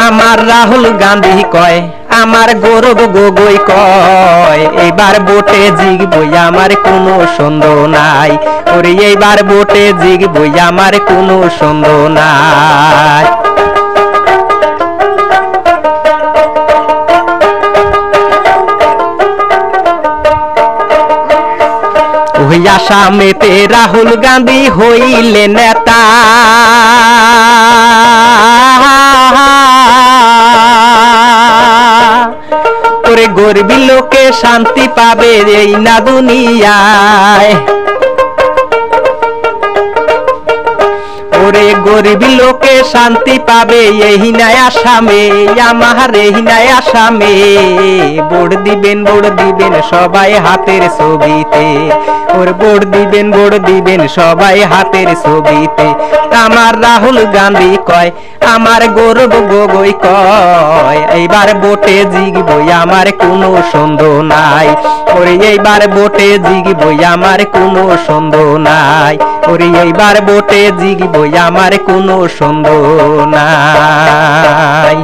আমার রাহুল গান্ধী কয়, আমার গৌরব গগৈ কয়, এইবার ভোটে জিতবই আমার কোনো সন্দেহ নাই। ওরে এইবার ভোটে জিতবই আমার কোনো সন্দেহ নাই। ওই আসামেতে রাহুল গান্ধী হইলে নেতা, ওরে গরিব লোকে শান্তি পাবে এই না দুনিয়ায়। ওরে গরিব লোকে শান্তি পাবে এই নাই আসামে, আমার এই নাই আসামে। ভোট দিবেন সবাই হাতের ছবিতে, ওর ভোট দিবেন সবাই হাতের ছবিতে। আমার রাহুল গান্ধী কয়, আমার গৌরব গগৈ কয়, এইবার ভোটে জিতবই আমার কোনো সন্দেহ নাই। ওরে এইবার ভোটে জিতবই আমার কোনো সন্দেহ নাই। ওরে এইবার ভোটে জিতবই আমার কোনো সন্দেহ নাই।